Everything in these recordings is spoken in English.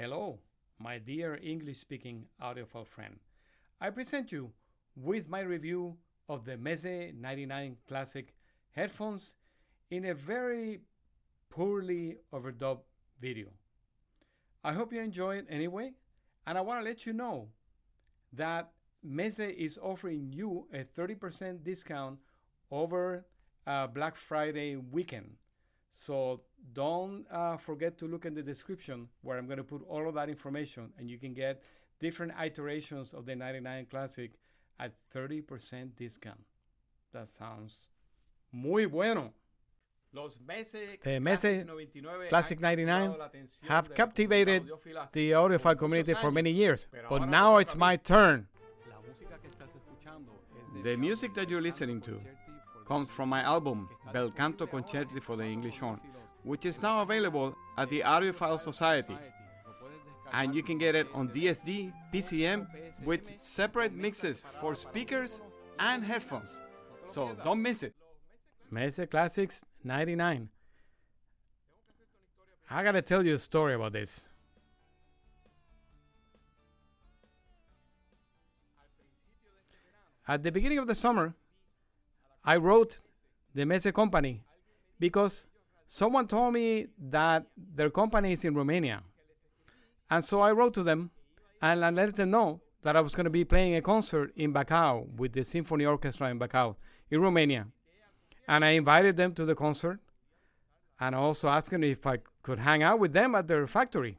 Hello, my dear English-speaking audiophile friend. I present you with my review of the MEZE 99 Classic headphones in a very poorly overdubbed video. I hope you enjoy it anyway, and I want to let you know that MEZE is offering you a 30% discount over Black Friday weekend. So don't forget to look in the description where I'm going to put all of that information, and you can get different iterations of the 99 Classic at 30% discount. That sounds muy bueno. The MEZE Classic 99 have captivated the audiophile community for many years, but now it's my turn. The music that you're listening to comes from my album, Bel Canto Concerti for the English Horn, which is now available at the Audiophile Society. And you can get it on DSD, PCM, with separate mixes for speakers and headphones. So don't miss it. MEZE Classics 99. I gotta tell you a story about this. At the beginning of the summer, I wrote the MEZE company because someone told me that their company is in Romania. And so I wrote to them and I let them know that I was going to be playing a concert in Bacău with the Symphony Orchestra in Bacău, in Romania. And I invited them to the concert, and I also asked them if I could hang out with them at their factory.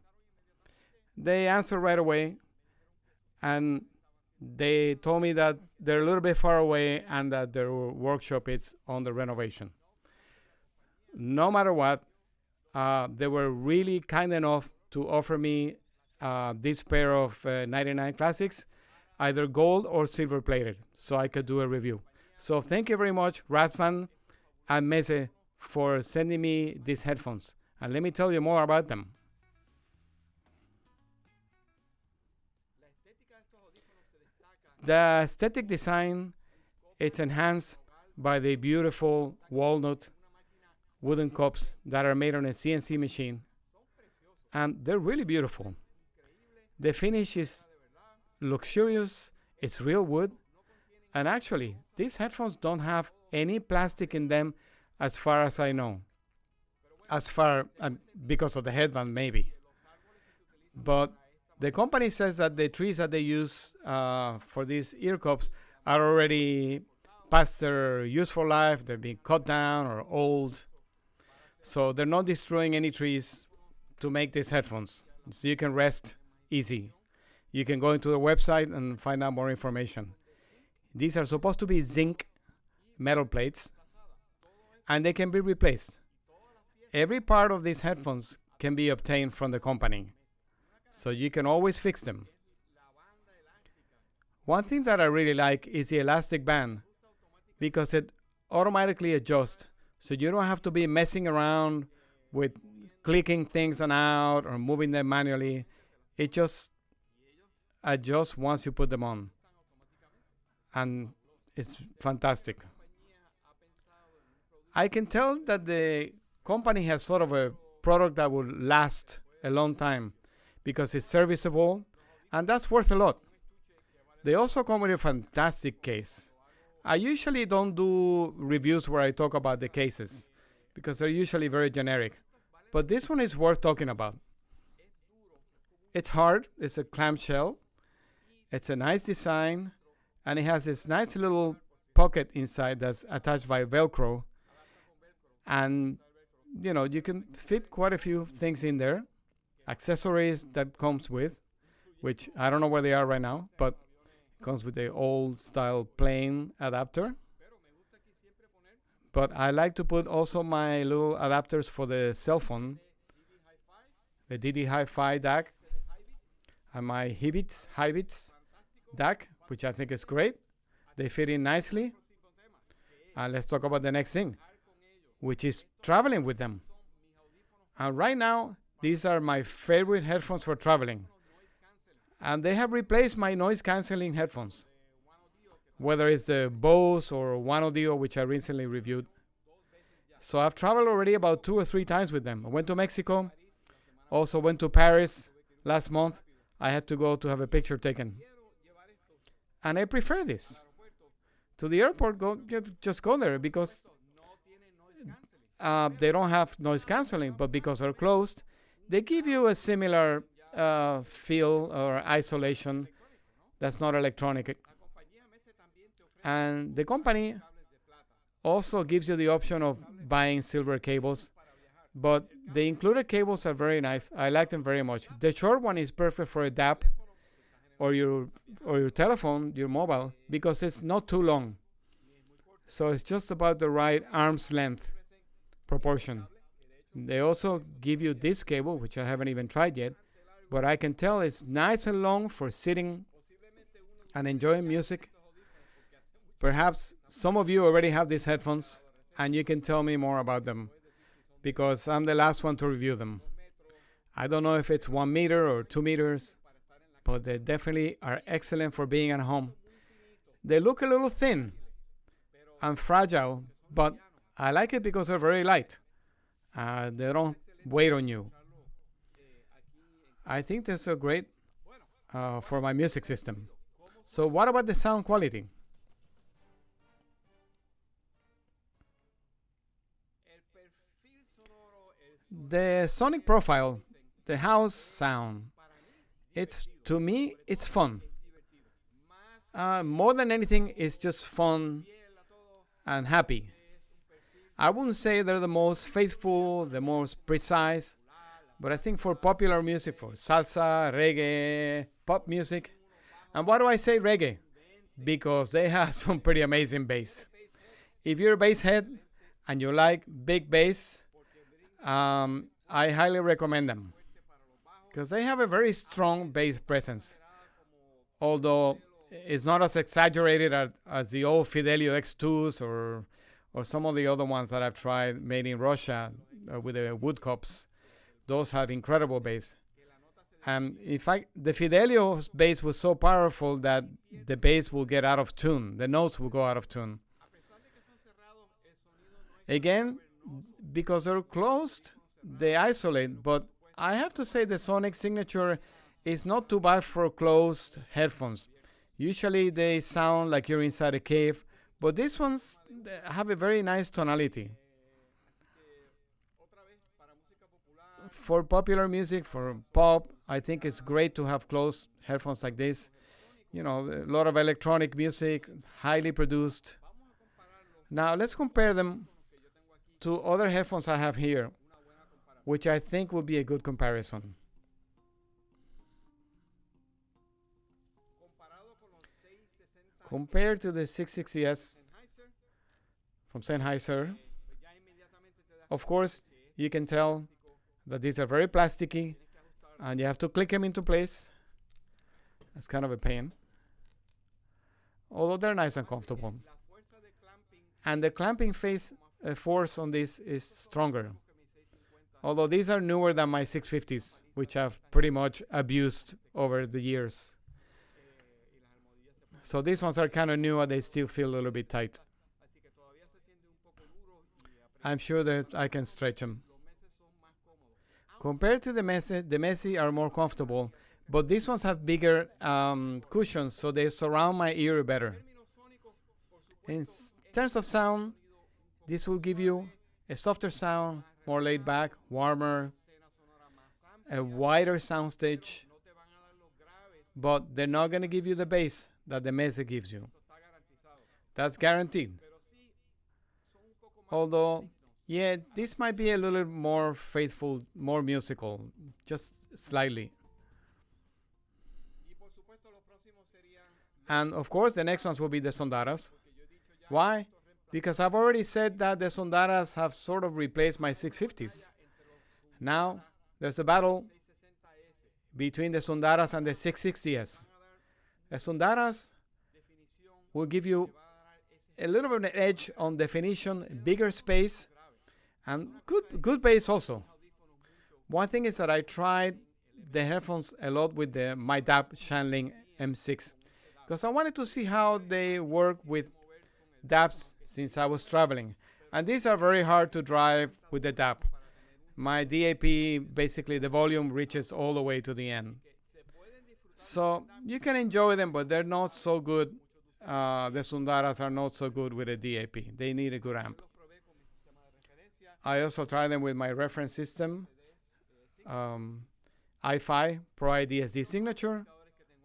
They answered right away, and they told me that they're a little bit far away and that their workshop is on the renovation. No matter what, they were really kind enough to offer me this pair of 99 Classics, either gold or silver plated, so I could do a review. So thank you very much, Razvan and MEZE, for sending me these headphones. And let me tell you more about them. The aesthetic design, it's enhanced by the beautiful walnut wooden cups that are made on a CNC machine. And they're really beautiful. The finish is luxurious, it's real wood. And actually, these headphones don't have any plastic in them as far as I know. Because of the headband maybe. But the company says that the trees that they use for these ear cups are already past their useful life. They're being cut down or old. So they're not destroying any trees to make these headphones. So you can rest easy. You can go into the website and find out more information. These are supposed to be zinc metal plates, and they can be replaced. Every part of these headphones can be obtained from the company, so you can always fix them. One thing that I really like is the elastic band, because it automatically adjusts, so you don't have to be messing around with clicking things on out or moving them manually. It just adjusts once you put them on, and it's fantastic. I can tell that the company has sort of a product that will last a long time because it's serviceable, and that's worth a lot. They also come with a fantastic case. I usually don't do reviews where I talk about the cases because they're usually very generic, but this one is worth talking about. It's hard, it's a clamshell, it's a nice design, and it has this nice little pocket inside that's attached by Velcro. And, you know, you can fit quite a few things in there. Accessories that comes with, which I don't know where they are right now, but it comes with the old style plain adapter. But I like to put also my little adapters for the cell phone, the DD Hi-Fi DAC, and my Hibits DAC, which I think is great. They fit in nicely. And let's talk about the next thing, which is traveling with them. And right now, these are my favorite headphones for traveling. And they have replaced my noise cancelling headphones, whether it's the Bose or One Audio, which I recently reviewed. So I've traveled already about 2 or 3 times with them. I went to Mexico, also went to Paris Last month, I had to go to have a picture taken, and I prefer this. To the airport, just go there because they don't have noise canceling, but because they're closed, they give you a similar feel or isolation that's not electronic. And the company also gives you the option of buying silver cables, but the included cables are very nice. I like them very much. The short one is perfect for a DAP or your telephone, your mobile, because it's not too long. So it's just about the right arm's length proportion. They also give you this cable, which I haven't even tried yet, but I can tell it's nice and long for sitting and enjoying music. Perhaps some of you already have these headphones and you can tell me more about them because I'm the last one to review them. I don't know if it's 1 meter or 2 meters, but they definitely are excellent for being at home. They look a little thin and fragile, but I like it because they're very light. They don't weigh on you. I think these are great for my music system. So what about the sound quality? The sonic profile, the house sound, to me, it's fun. More than anything, it's just fun and happy. I wouldn't say they're the most faithful, the most precise, but I think for popular music, for salsa, reggae, pop music, and why do I say reggae? Because they have some pretty amazing bass. If you're a bass head and you like big bass, I highly recommend them because they have a very strong bass presence. Although it's not as exaggerated as the old Fidelio X2s or some of the other ones that I've tried made in Russia with the wood cups. Those had incredible bass. In fact, the Fidelio's bass was so powerful that the bass will get out of tune. The notes will go out of tune. Again, because they're closed, they isolate. But I have to say the sonic signature is not too bad for closed headphones. Usually they sound like you're inside a cave, but these ones have a very nice tonality. For popular music, for pop, I think it's great to have closed headphones like this. You know, a lot of electronic music, highly produced. Now let's compare them to other headphones I have here, which I think will be a good comparison. Compared to the 660S from Sennheiser, of course, you can tell that these are very plasticky and you have to click them into place. It's kind of a pain, although they're nice and comfortable. And the clamping force on this is stronger. Although these are newer than my 650s, which I've pretty much abused over the years. So these ones are kind of new and they still feel a little bit tight. I'm sure that I can stretch them. Compared to the MEZE are more comfortable, but these ones have bigger cushions, so they surround my ear better. In terms of sound, this will give you a softer sound, more laid back, warmer, a wider soundstage, but they're not going to give you the bass that the MEZE gives you. That's guaranteed. Although, yeah, this might be a little more faithful, more musical, just slightly. And of course, the next ones will be the Sondaras. Why? Because I've already said that the Sondaras have sort of replaced my 650s. Now, there's a battle between the Sondaras and the 660s. The Sondaras will give you a little bit of an edge on definition, bigger space, and good bass also. One thing is that I tried the headphones a lot with my DAP Shanling M6 because I wanted to see how they work with DAPs since I was traveling. And these are very hard to drive with the DAP. my DAP, basically the volume reaches all the way to the end. So you can enjoy them, but they're not so good. The Sundaras are not so good with a DAP. They need a good amp. I also try them with my reference system, i5 Pro IDSD Signature,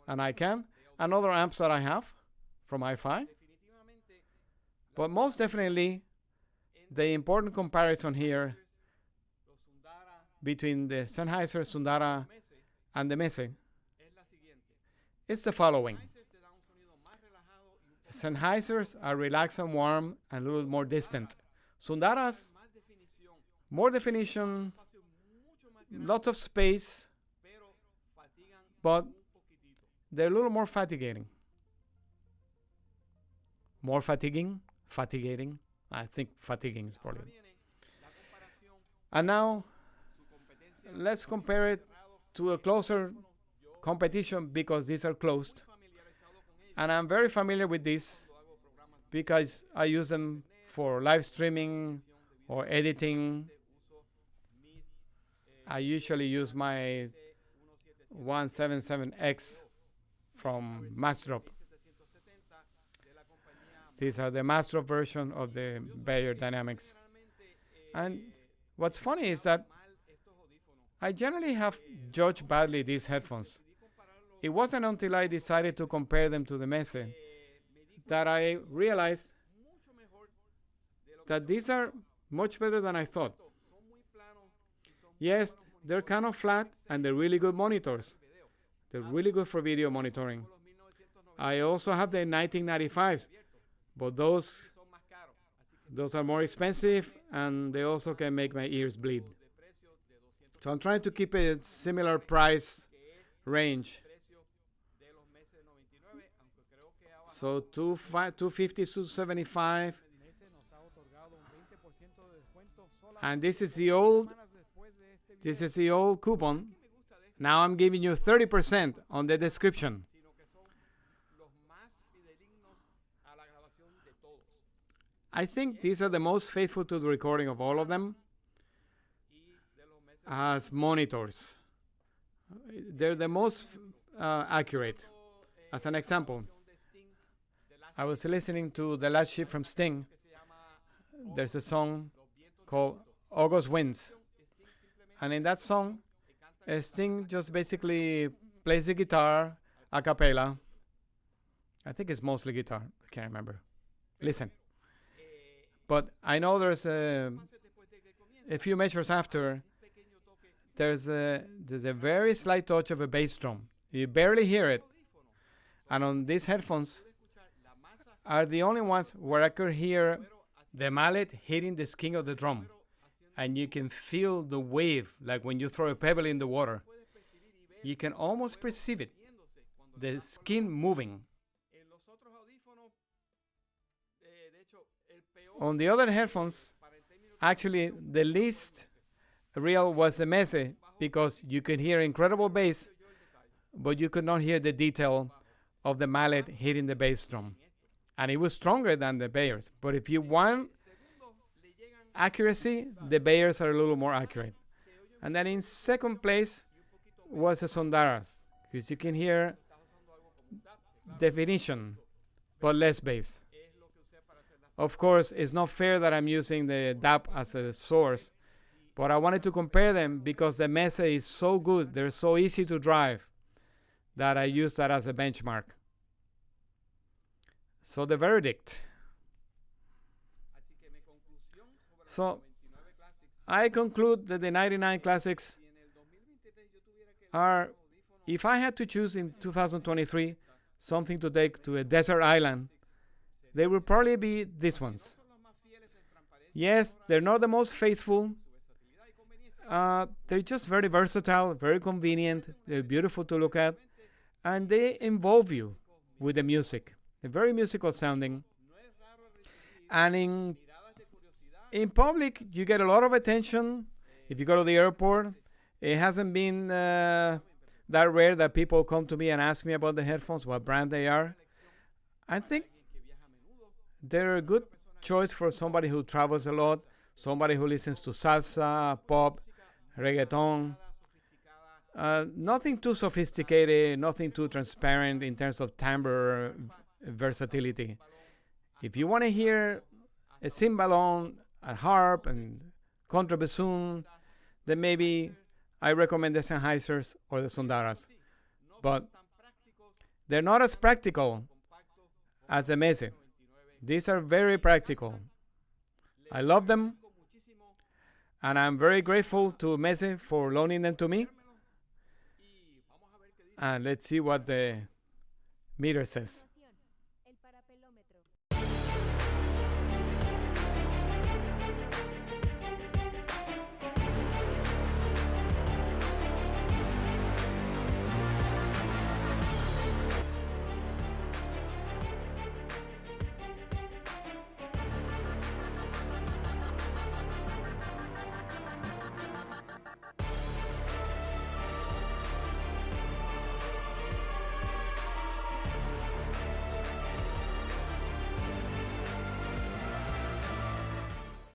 and ICANN, and other amps that I have from i5. But most definitely, the important comparison here between the Sennheiser, Sundara, and the MEZE is the following. The Sennheisers are relaxed and warm and a little more distant. Sundaras, more definition, lots of space, but they're a little more fatiguing. More fatiguing? Fatiguing? I think fatiguing is probably. And now, let's compare it to a closer competition because these are closed. And I'm very familiar with this because I use them for live streaming or editing. I usually use my 177X from Massdrop. These are the Massdrop version of the Bayer Dynamics. And what's funny is that I generally have judged badly these headphones. It wasn't until I decided to compare them to the MEZE that I realized that these are much better than I thought. Yes, they're kind of flat and they're really good monitors. They're really good for video monitoring. I also have the 1995s, but those are more expensive and they also can make my ears bleed. So I'm trying to keep a similar price range. So 250, 275. And this is the old coupon. Now I'm giving you 30% on the description. I think these are the most faithful to the recording of all of them as monitors. They're the most accurate. As an example, I was listening to The Last Ship from Sting. There's a song called August Winds. And in that song, Sting just basically plays the guitar a cappella. I think it's mostly guitar. I can't remember. Listen. But I know there's a few measures after, there's a very slight touch of a bass drum. You barely hear it. And on these headphones are the only ones where I could hear the mallet hitting the skin of the drum. And you can feel the wave, like when you throw a pebble in the water. You can almost perceive it, the skin moving. On the other headphones, actually the least real was the MEZE because you could hear incredible bass, but you could not hear the detail of the mallet hitting the bass drum. And it was stronger than the Bayers. But if you want accuracy, the Bayers are a little more accurate. And then in second place was the Sundaras, because you can hear definition, but less bass. Of course, it's not fair that I'm using the DAP as a source, but I wanted to compare them because the MEZE is so good, they're so easy to drive, that I use that as a benchmark. So the verdict. So I conclude that the 99 Classics are, if I had to choose in 2023 something to take to a desert island, they will probably be these ones. Yes, they're not the most faithful. They're just very versatile, very convenient. They're beautiful to look at. And they involve you with the music. They're very musical sounding. And in public, you get a lot of attention. If you go to the airport, it hasn't been that rare that people come to me and ask me about the headphones, what brand they are. I think they're a good choice for somebody who travels a lot, somebody who listens to salsa, pop, reggaeton. Nothing too sophisticated, nothing too transparent in terms of timbre versatility. If you want to hear a cymbalon, a harp, and contrabassoon, then maybe I recommend the Sennheisers or the Sundaras. But they're not as practical as the Meze. These are very practical. I love them, and I'm very grateful to Meze for loaning them to me. And let's see what the meter says.